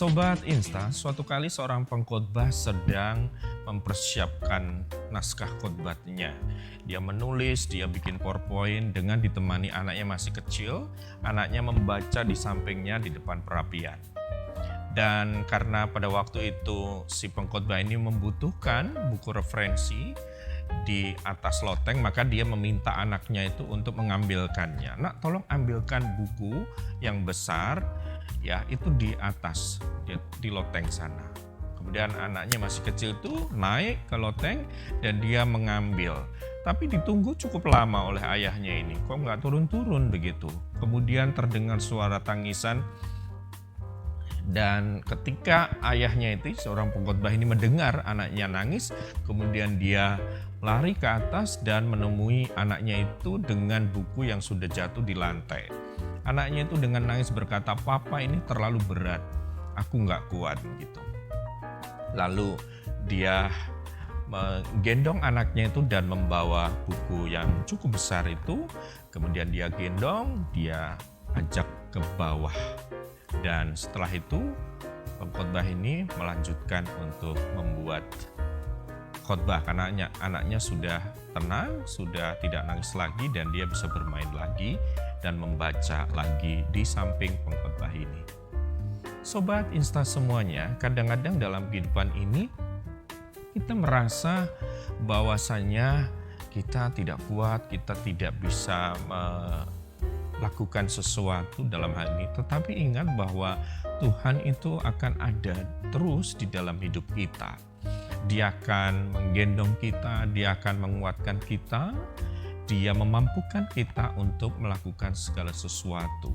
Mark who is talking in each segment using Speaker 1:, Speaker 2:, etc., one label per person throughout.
Speaker 1: Sobat Insta, suatu kali seorang pengkhotbah sedang mempersiapkan naskah khotbahnya. Dia menulis, dia bikin PowerPoint dengan ditemani anaknya masih kecil. Anaknya membaca di sampingnya di depan perapian. Dan karena pada waktu itu si pengkhotbah ini membutuhkan buku referensi di atas loteng, maka dia meminta anaknya itu untuk mengambilkannya. Nak, tolong ambilkan buku yang besar, ya itu di atas, di loteng sana. Kemudian anaknya masih kecil itu naik ke loteng dan dia mengambil. Tapi ditunggu cukup lama oleh ayahnya ini, kok nggak turun-turun begitu. Kemudian terdengar suara tangisan. Dan ketika ayahnya itu, seorang pengkhotbah ini mendengar anaknya nangis, kemudian dia lari ke atas dan menemui anaknya itu dengan buku yang sudah jatuh di lantai. Anaknya itu dengan nangis berkata, "Papa, ini terlalu berat, aku nggak kuat," gitu. Lalu dia menggendong anaknya itu dan membawa buku yang cukup besar itu, kemudian dia gendong, dia ajak ke bawah. Dan setelah itu pengkhotbah ini melanjutkan untuk membuat khotbah karena anaknya sudah tenang, sudah tidak nangis lagi dan dia bisa bermain lagi dan membaca lagi di samping pengkhotbah ini. Sobat Insta semuanya, kadang-kadang dalam kehidupan ini kita merasa bahwasannya kita tidak kuat, kita tidak bisa lakukan sesuatu dalam hal ini, tetapi ingat bahwa Tuhan itu akan ada terus di dalam hidup kita. Dia akan menggendong kita, dia akan menguatkan kita, dia memampukan kita untuk melakukan segala sesuatu.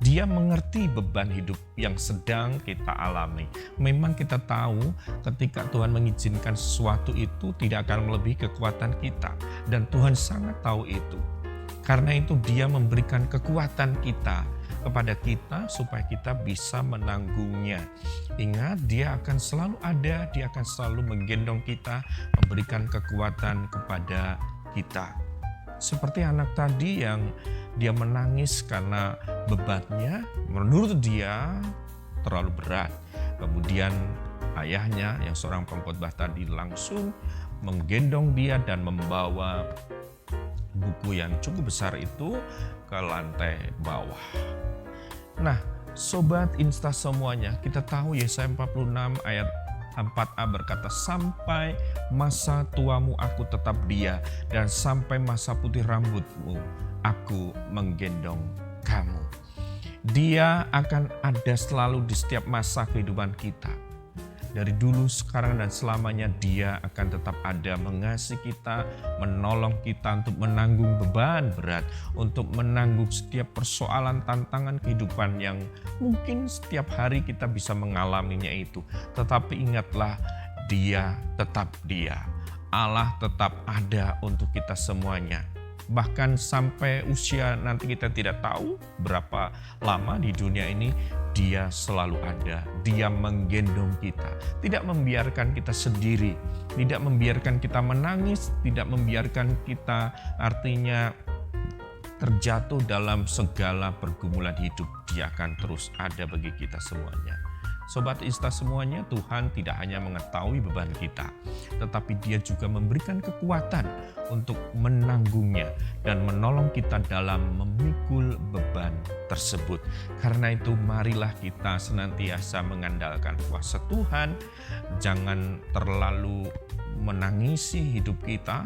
Speaker 1: Dia mengerti beban hidup yang sedang kita alami. Memang kita tahu ketika Tuhan mengizinkan sesuatu itu tidak akan melebihi kekuatan kita, dan Tuhan sangat tahu itu. Karena itu dia memberikan kekuatan kepada kita supaya kita bisa menanggungnya. Ingat, dia akan selalu ada, dia akan selalu menggendong kita, memberikan kekuatan kepada kita. Seperti anak tadi yang dia menangis karena bebannya menurut dia terlalu berat. Kemudian ayahnya yang seorang pengkhotbah tadi langsung menggendong dia dan membawa buku yang cukup besar itu ke lantai bawah. Nah, Sobat Insta semuanya, kita tahu Yesaya 46 ayat 4a berkata, "Sampai masa tuamu aku tetap dia, dan sampai masa putih rambutmu aku menggendong kamu." Dia akan ada selalu di setiap masa kehidupan kita. Dari dulu, sekarang, dan selamanya dia akan tetap ada mengasihi kita, menolong kita untuk menanggung beban berat, untuk menanggung setiap persoalan tantangan kehidupan yang mungkin setiap hari kita bisa mengalaminya itu. Tetapi ingatlah, dia tetap dia. Allah tetap ada untuk kita semuanya. Bahkan sampai usia nanti kita tidak tahu berapa lama di dunia ini, dia selalu ada. Dia menggendong kita, tidak membiarkan kita sendiri, tidak membiarkan kita menangis, tidak membiarkan kita artinya terjatuh dalam segala pergumulan hidup. Dia akan terus ada bagi kita semuanya. Sobat Insta semuanya, Tuhan tidak hanya mengetahui beban kita, tetapi dia juga memberikan kekuatan untuk menanggungnya dan menolong kita dalam memikul beban tersebut. Karena itu marilah kita senantiasa mengandalkan kuasa Tuhan. Jangan terlalu menangisi hidup kita,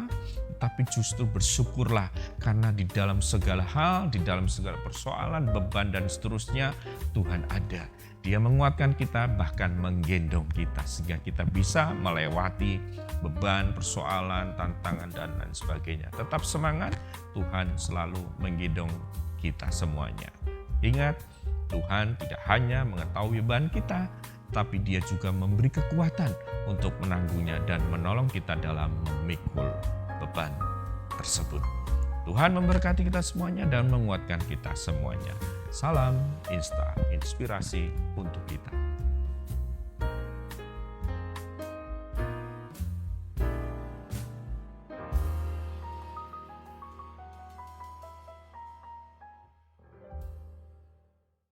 Speaker 1: tapi justru bersyukurlah karena di dalam segala hal, di dalam segala persoalan, beban dan seterusnya, Tuhan ada. Dia menguatkan kita, bahkan menggendong kita sehingga kita bisa melewati beban, persoalan, tantangan, dan lain sebagainya. Tetap semangat, Tuhan selalu menggendong kita semuanya. Ingat, Tuhan tidak hanya mengetahui beban kita, tapi dia juga memberi kekuatan untuk menanggungnya dan menolong kita dalam memikul beban tersebut. Tuhan memberkati kita semuanya dan menguatkan kita semuanya. Salam Insta, inspirasi untuk kita.